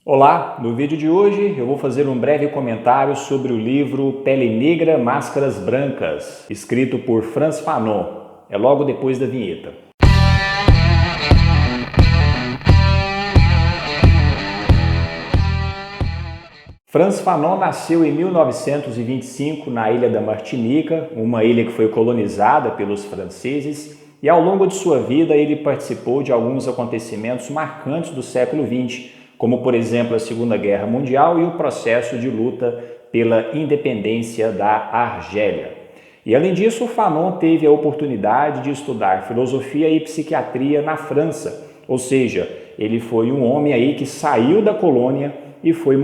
Olá, no vídeo de hoje eu vou fazer um breve comentário sobre o livro Pele Negra, Máscaras Brancas, escrito por Frantz Fanon. É logo depois da vinheta. Frantz Fanon nasceu em 1925 na ilha da Martinica, uma ilha que foi colonizada pelos franceses, e ao longo de sua vida ele participou de alguns acontecimentos marcantes do século XX, como por exemplo a Segunda Guerra Mundial e o processo de luta pela independência da Argélia. E além disso, Fanon teve a oportunidade de estudar filosofia e psiquiatria na França, ou seja, ele foi um homem aí que saiu da colônia e foi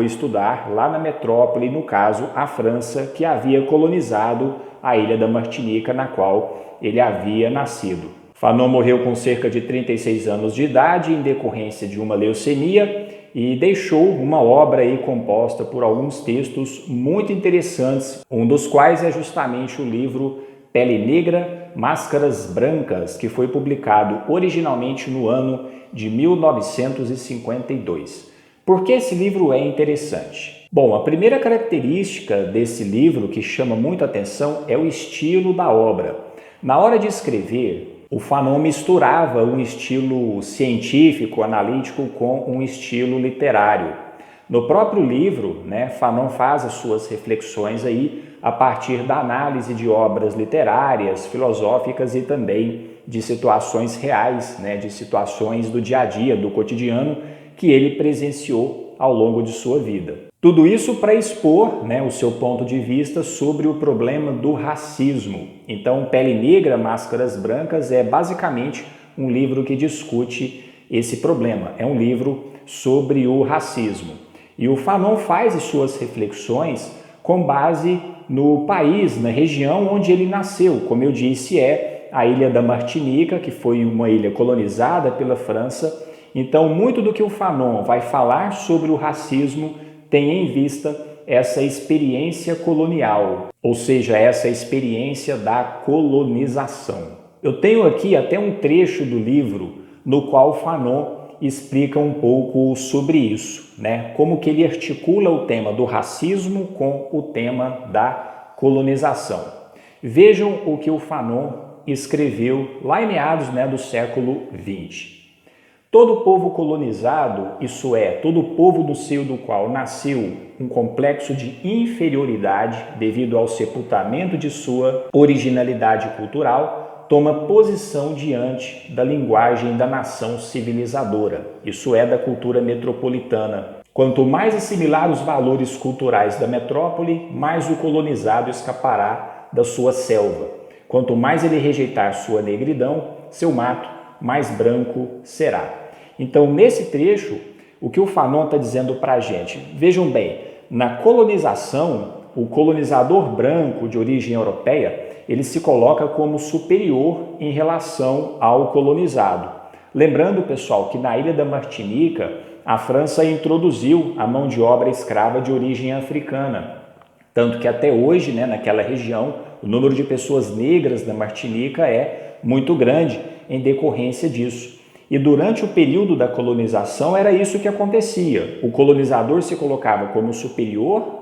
estudar lá na metrópole, no caso, a França, que havia colonizado a ilha da Martinica, na qual ele havia nascido. Fanon morreu com cerca de 36 anos de idade em decorrência de uma leucemia e deixou uma obra aí composta por alguns textos muito interessantes, um dos quais é justamente o livro Pele Negra, Máscaras Brancas, que foi publicado originalmente no ano de 1952. Por que esse livro é interessante? Bom, a primeira característica desse livro que chama muito a atenção é o estilo da obra. Na hora de escrever, o Fanon misturava um estilo científico, analítico, com um estilo literário. No próprio livro, Fanon faz as suas reflexões aí a partir da análise de obras literárias, filosóficas e também de situações reais, de situações do dia a dia, do cotidiano, que ele presenciou ao longo de sua vida. Tudo isso para expor o seu ponto de vista sobre o problema do racismo. Então, Pele Negra, Máscaras Brancas é basicamente um livro que discute esse problema. É um livro sobre o racismo. E o Fanon faz as suas reflexões com base no país, na região onde ele nasceu. Como eu disse, é a ilha da Martinica, que foi uma ilha colonizada pela França. Então, muito do que o Fanon vai falar sobre o racismo tem em vista essa experiência colonial, ou seja, essa experiência da colonização. Eu tenho aqui até um trecho do livro no qual Fanon explica um pouco sobre isso, como que ele articula o tema do racismo com o tema da colonização. Vejam o que o Fanon escreveu lá em meados do século XX. Todo povo colonizado, isso é, todo povo do seio do qual nasceu um complexo de inferioridade devido ao sepultamento de sua originalidade cultural, toma posição diante da linguagem da nação civilizadora, isso é, da cultura metropolitana. Quanto mais assimilar os valores culturais da metrópole, mais o colonizado escapará da sua selva. Quanto mais ele rejeitar sua negridão, seu mato, mais branco será. Então, nesse trecho, o que o Fanon está dizendo para a gente? Vejam bem, na colonização, o colonizador branco de origem europeia, ele se coloca como superior em relação ao colonizado. Lembrando, pessoal, que na ilha da Martinica, a França introduziu a mão de obra escrava de origem africana. Tanto que até hoje, naquela região, o número de pessoas negras na Martinica é muito grande em decorrência disso. E durante o período da colonização era isso que acontecia. O colonizador se colocava como superior,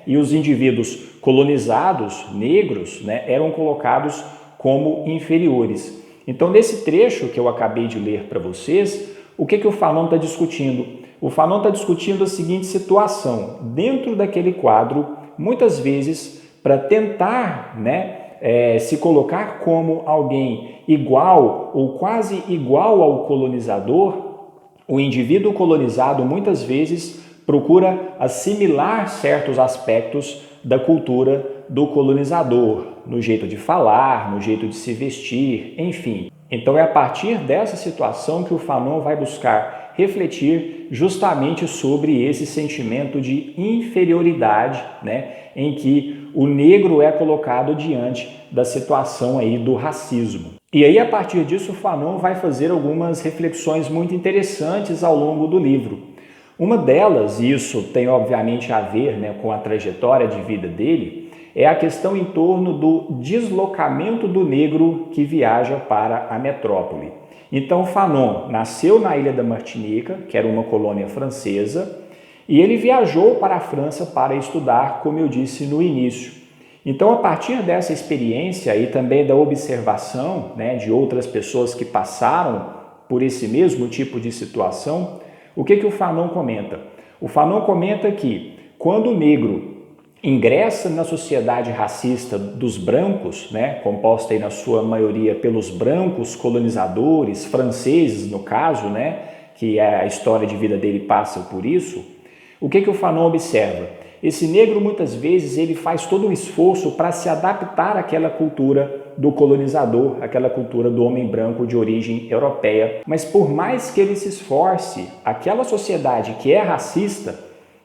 e os indivíduos colonizados, negros, eram colocados como inferiores. Então, nesse trecho que eu acabei de ler para vocês, o que o Fanon está discutindo? O Fanon está discutindo a seguinte situação. Dentro daquele quadro, muitas vezes, para tentar, se colocar como alguém igual ou quase igual ao colonizador, o indivíduo colonizado muitas vezes procura assimilar certos aspectos da cultura do colonizador, no jeito de falar, no jeito de se vestir, enfim. Então é a partir dessa situação que o Fanon vai buscar refletir justamente sobre esse sentimento de inferioridade, em que o negro é colocado diante da situação aí do racismo. E aí, a partir disso, o Fanon vai fazer algumas reflexões muito interessantes ao longo do livro. Uma delas, e isso tem obviamente a ver com a trajetória de vida dele, é a questão em torno do deslocamento do negro que viaja para a metrópole. Então Fanon nasceu na ilha da Martinica, que era uma colônia francesa, e ele viajou para a França para estudar, como eu disse no início. Então, a partir dessa experiência e também da observação, né, de outras pessoas que passaram por esse mesmo tipo de situação, o que o Fanon comenta? O Fanon comenta que quando o negro ingressa na sociedade racista dos brancos, né, composta aí na sua maioria pelos brancos colonizadores, franceses no caso, né, que a história de vida dele passa por isso, o que o Fanon observa? Esse negro muitas vezes ele faz todo um esforço para se adaptar àquela cultura do colonizador, aquela cultura do homem branco de origem europeia. Mas por mais que ele se esforce, aquela sociedade que é racista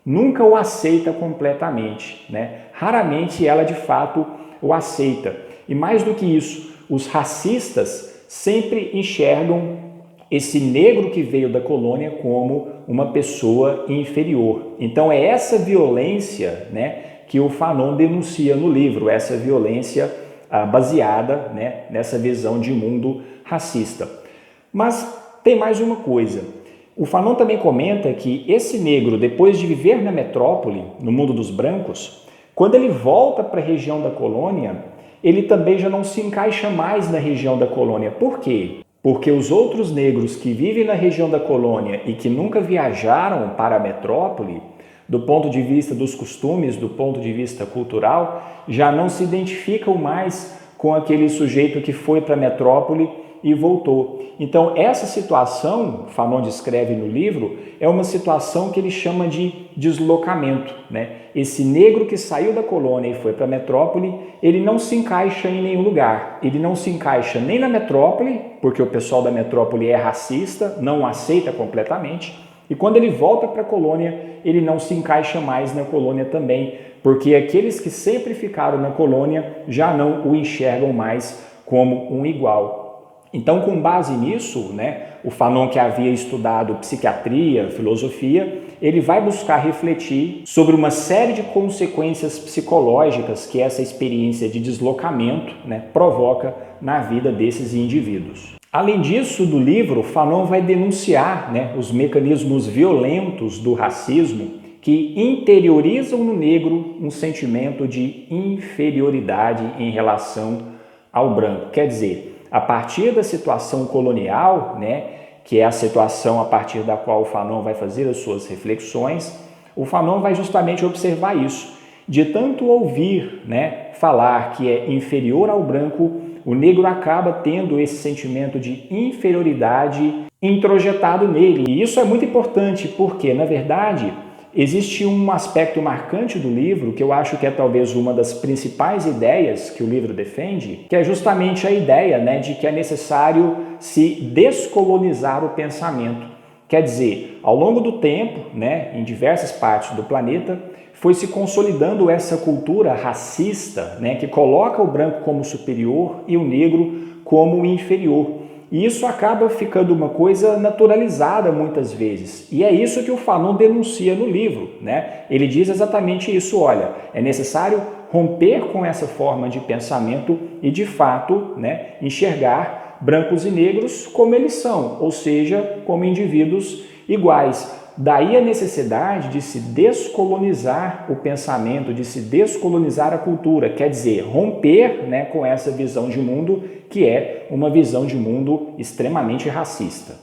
nunca o aceita completamente, né? Raramente ela de fato o aceita. E mais do que isso, os racistas sempre enxergam esse negro que veio da colônia como uma pessoa inferior. Então é essa violência, né, que o Fanon denuncia no livro, essa violência baseada, né, nessa visão de mundo racista. Mas tem mais uma coisa. O Fanon também comenta que esse negro, depois de viver na metrópole, no mundo dos brancos, quando ele volta para a região da colônia, ele também já não se encaixa mais na região da colônia. Por quê? Porque os outros negros que vivem na região da colônia e que nunca viajaram para a metrópole, do ponto de vista dos costumes, do ponto de vista cultural, já não se identificam mais com aquele sujeito que foi para a metrópole e voltou. Então, essa situação, Fanon descreve no livro, é uma situação que ele chama de deslocamento, né? Esse negro que saiu da colônia e foi para a metrópole, ele não se encaixa em nenhum lugar. Ele não se encaixa nem na metrópole, porque o pessoal da metrópole é racista, não o aceita completamente. E quando ele volta para a colônia, ele não se encaixa mais na colônia também, porque aqueles que sempre ficaram na colônia já não o enxergam mais como um igual. Então, com base nisso, né, o Fanon, que havia estudado psiquiatria, filosofia, ele vai buscar refletir sobre uma série de consequências psicológicas que essa experiência de deslocamento, né, provoca na vida desses indivíduos. Além disso, do livro, Fanon vai denunciar, né, os mecanismos violentos do racismo que interiorizam no negro um sentimento de inferioridade em relação ao branco. Quer dizer, a partir da situação colonial, né, que é a situação a partir da qual o Fanon vai fazer as suas reflexões, o Fanon vai justamente observar isso. De tanto ouvir, né, falar que é inferior ao branco, o negro acaba tendo esse sentimento de inferioridade introjetado nele. E isso é muito importante porque, na verdade, existe um aspecto marcante do livro que eu acho que é talvez uma das principais ideias que o livro defende, que é justamente a ideia, né, de que é necessário se descolonizar o pensamento. Quer dizer, ao longo do tempo, né, em diversas partes do planeta, foi se consolidando essa cultura racista, né, que coloca o branco como superior e o negro como inferior. E isso acaba ficando uma coisa naturalizada muitas vezes. E é isso que o Fanon denuncia no livro, né? Ele diz exatamente isso, olha, é necessário romper com essa forma de pensamento e, de fato, né, enxergar brancos e negros como eles são, ou seja, como indivíduos iguais. Daí a necessidade de se descolonizar o pensamento, de se descolonizar a cultura, quer dizer, romper, né, com essa visão de mundo que é uma visão de mundo extremamente racista.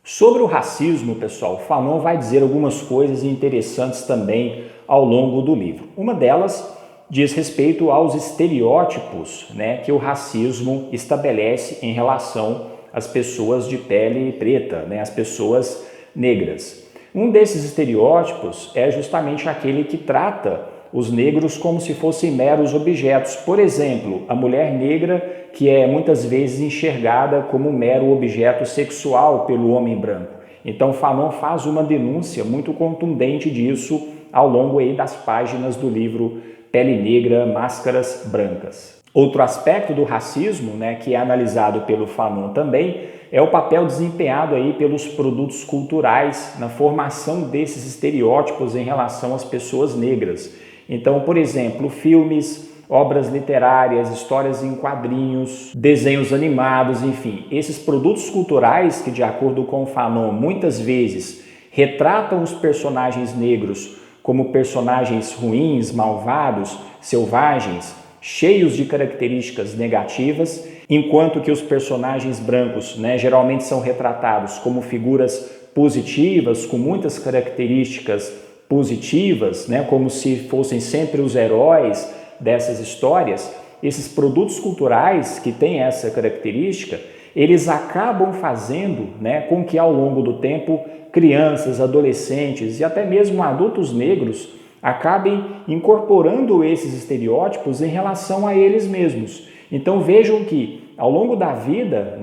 Sobre o racismo, pessoal, Fanon vai dizer algumas coisas interessantes também ao longo do livro. Uma delas diz respeito aos estereótipos, né, que o racismo estabelece em relação às pessoas de pele preta, né, as pessoas negras. Um desses estereótipos é justamente aquele que trata os negros como se fossem meros objetos. Por exemplo, a mulher negra, que é muitas vezes enxergada como um mero objeto sexual pelo homem branco. Então, Fanon faz uma denúncia muito contundente disso ao longo aí das páginas do livro Pele Negra, Máscaras Brancas. Outro aspecto do racismo, né, que é analisado pelo Fanon também, é o papel desempenhado aí pelos produtos culturais na formação desses estereótipos em relação às pessoas negras. Então, por exemplo, filmes, obras literárias, histórias em quadrinhos, desenhos animados, enfim, esses produtos culturais que, de acordo com o Fanon, muitas vezes retratam os personagens negros como personagens ruins, malvados, selvagens, cheios de características negativas, enquanto que os personagens brancos, geralmente são retratados como figuras positivas, com muitas características positivas, como se fossem sempre os heróis dessas histórias. Esses produtos culturais que têm essa característica, eles acabam fazendo com que ao longo do tempo crianças, adolescentes e até mesmo adultos negros acabem incorporando esses estereótipos em relação a eles mesmos. Então vejam que ao longo da vida,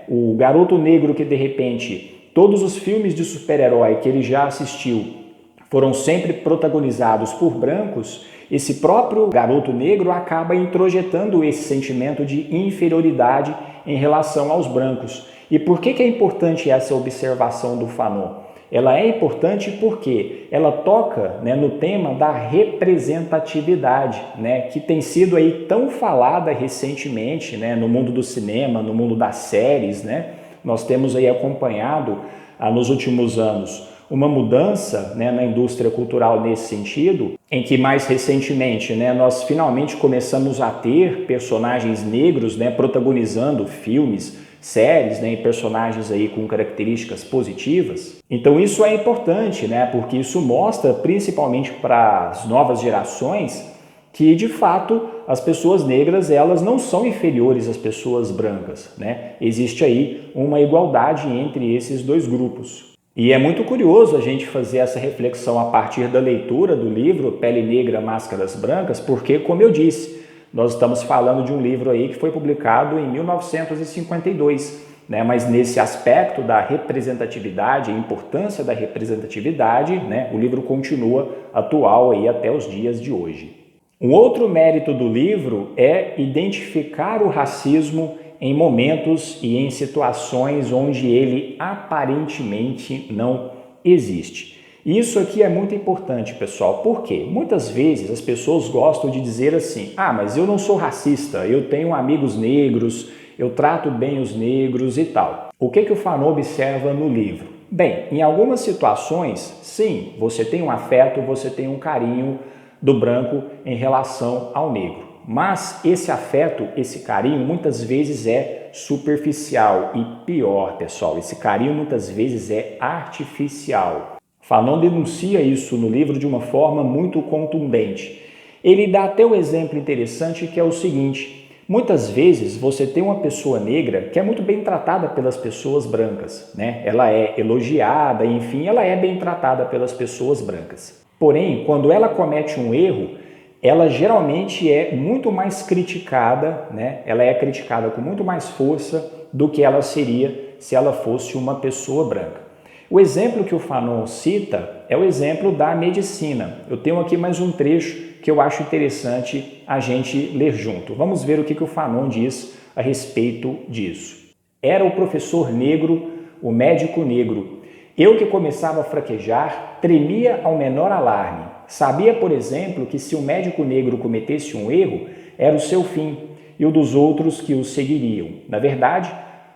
o garoto negro que de repente todos os filmes de super-herói que ele já assistiu foram sempre protagonizados por brancos, esse próprio garoto negro acaba introjetando esse sentimento de inferioridade em relação aos brancos. E por que é importante essa observação do Fanon? Ela é importante porque ela toca no tema da representatividade, que tem sido aí tão falada recentemente no mundo do cinema, no mundo das séries. Nós temos aí acompanhado nos últimos anos uma mudança na indústria cultural nesse sentido, em que mais recentemente nós finalmente começamos a ter personagens negros protagonizando filmes, séries, e personagens aí com características positivas. Então isso é importante, porque isso mostra principalmente para as novas gerações que de fato as pessoas negras elas não são inferiores às pessoas brancas, Existe aí uma igualdade entre esses dois grupos. E é muito curioso a gente fazer essa reflexão a partir da leitura do livro Pele Negra, Máscaras Brancas, porque, como eu disse, nós estamos falando de um livro aí que foi publicado em 1952, mas nesse aspecto da representatividade, a importância da representatividade, o livro continua atual aí até os dias de hoje. Um outro mérito do livro é identificar o racismo em momentos e em situações onde ele aparentemente não existe. Isso aqui é muito importante, pessoal, porque muitas vezes as pessoas gostam de dizer assim: mas eu não sou racista, eu tenho amigos negros, eu trato bem os negros e tal. O que o Fanon observa no livro? Bem, em algumas situações, sim, você tem um afeto, você tem um carinho do branco em relação ao negro. Mas esse afeto, esse carinho, muitas vezes é superficial e pior, pessoal, esse carinho muitas vezes é artificial. Fanon denuncia isso no livro de uma forma muito contundente. Ele dá até um exemplo interessante que é o seguinte: muitas vezes você tem uma pessoa negra que é muito bem tratada pelas pessoas brancas, Ela é elogiada, enfim, ela é bem tratada pelas pessoas brancas. Porém, quando ela comete um erro, ela geralmente é muito mais criticada, Ela é criticada com muito mais força do que ela seria se ela fosse uma pessoa branca. O exemplo que o Fanon cita é o exemplo da medicina. Eu tenho aqui mais um trecho que eu acho interessante a gente ler junto. Vamos ver o que o Fanon diz a respeito disso. Era o professor negro, o médico negro. Eu que começava a fraquejar, tremia ao menor alarme. Sabia, por exemplo, que se o médico negro cometesse um erro, era o seu fim e o dos outros que o seguiriam. Na verdade,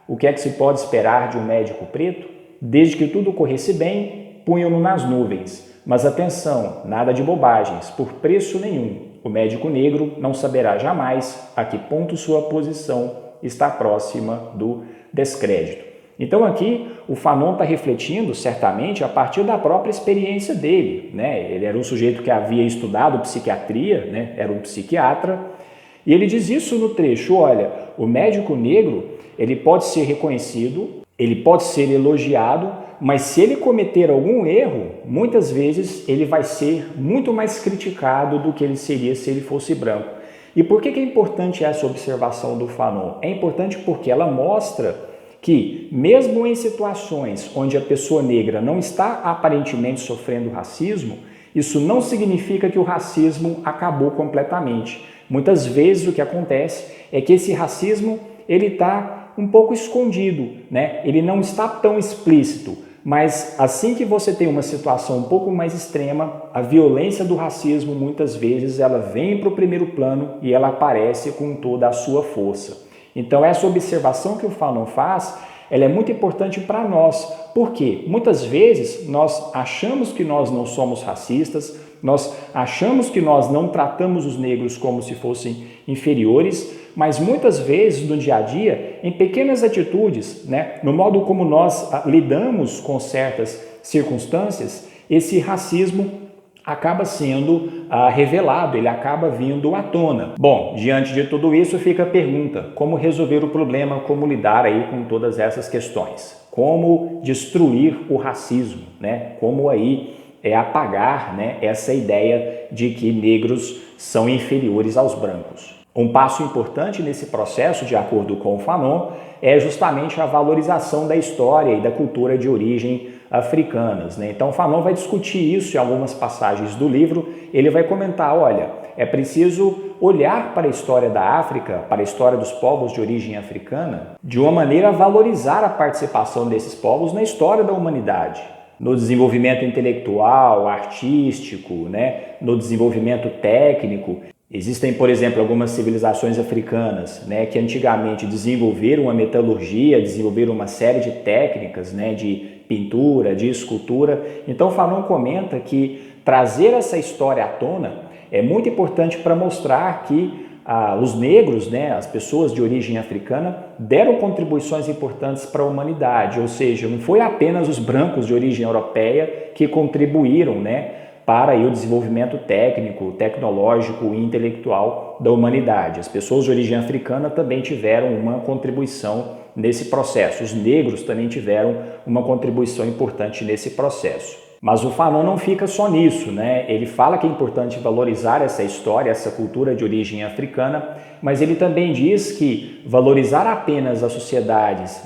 o que é que se pode esperar de um médico preto? Desde que tudo corresse bem, punham-no nas nuvens. Mas atenção, nada de bobagens, por preço nenhum. O médico negro não saberá jamais a que ponto sua posição está próxima do descrédito. Então aqui o Fanon está refletindo certamente a partir da própria experiência dele. Ele era um sujeito que havia estudado psiquiatria, era um psiquiatra, e ele diz isso no trecho: olha, o médico negro ele pode ser reconhecido, ele pode ser elogiado, mas se ele cometer algum erro, muitas vezes ele vai ser muito mais criticado do que ele seria se ele fosse branco. E por que é importante essa observação do Fanon? É importante porque ela mostra que, mesmo em situações onde a pessoa negra não está aparentemente sofrendo racismo, isso não significa que o racismo acabou completamente. Muitas vezes o que acontece é que esse racismo ele está um pouco escondido, Ele não está tão explícito, mas assim que você tem uma situação um pouco mais extrema, a violência do racismo muitas vezes ela vem para o primeiro plano e ela aparece com toda a sua força. Então essa observação que o Fanon faz, ela é muito importante para nós, porque muitas vezes nós achamos que nós não somos racistas, nós achamos que nós não tratamos os negros como se fossem inferiores, mas muitas vezes no dia a dia, em pequenas atitudes, no modo como nós lidamos com certas circunstâncias, esse racismo acaba sendo revelado, ele acaba vindo à tona. Bom, diante de tudo isso fica a pergunta, como resolver o problema, como lidar aí com todas essas questões? Como destruir o racismo, Como aí apagar essa ideia de que negros são inferiores aos brancos? Um passo importante nesse processo, de acordo com o Fanon, é justamente a valorização da história e da cultura de origem africanas. Então, Fanon vai discutir isso em algumas passagens do livro. Ele vai comentar, olha, é preciso olhar para a história da África, para a história dos povos de origem africana, de uma maneira a valorizar a participação desses povos na história da humanidade, no desenvolvimento intelectual, artístico, no desenvolvimento técnico. Existem, por exemplo, algumas civilizações africanas que antigamente desenvolveram a metalurgia, desenvolveram uma série de técnicas de pintura, de escultura. Então, Fanon comenta que trazer essa história à tona é muito importante para mostrar que os negros, as pessoas de origem africana, deram contribuições importantes para a humanidade, ou seja, não foi apenas os brancos de origem europeia que contribuíram, para aí o desenvolvimento técnico, tecnológico e intelectual da humanidade. As pessoas de origem africana também tiveram uma contribuição nesse processo. Os negros também tiveram uma contribuição importante nesse processo. Mas o Fanon não fica só nisso, Ele fala que é importante valorizar essa história, essa cultura de origem africana, mas ele também diz que valorizar apenas as sociedades,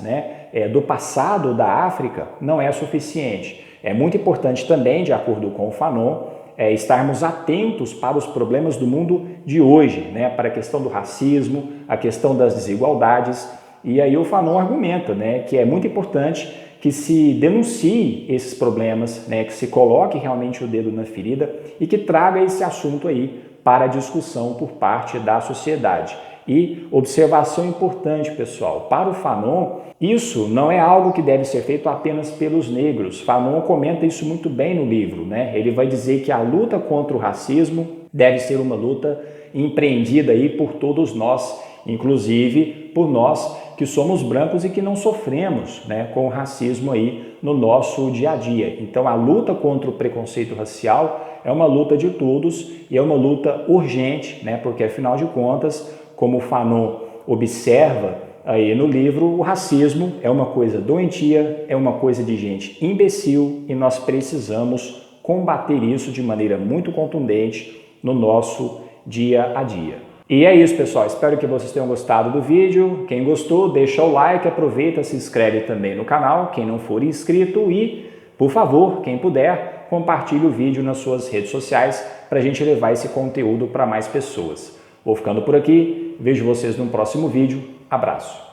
do passado da África não é suficiente. É muito importante também, de acordo com o Fanon, estarmos atentos para os problemas do mundo de hoje, para a questão do racismo, a questão das desigualdades. E aí o Fanon argumenta que é muito importante que se denuncie esses problemas, que se coloque realmente o dedo na ferida e que traga esse assunto aí para a discussão por parte da sociedade. E observação importante, pessoal, para o Fanon, isso não é algo que deve ser feito apenas pelos negros. Fanon comenta isso muito bem no livro, Ele vai dizer que a luta contra o racismo deve ser uma luta empreendida aí por todos nós, inclusive por nós que somos brancos e que não sofremos, com o racismo aí no nosso dia a dia. Então a luta contra o preconceito racial é uma luta de todos e é uma luta urgente, porque afinal de contas, como o Fanon observa aí no livro, o racismo é uma coisa doentia, é uma coisa de gente imbecil e nós precisamos combater isso de maneira muito contundente no nosso dia a dia. E é isso, pessoal. Espero que vocês tenham gostado do vídeo. Quem gostou, deixa o like, aproveita, se inscreve também no canal, quem não for inscrito e, por favor, quem puder, compartilhe o vídeo nas suas redes sociais para a gente levar esse conteúdo para mais pessoas. Vou ficando por aqui, vejo vocês no próximo vídeo. Abraço!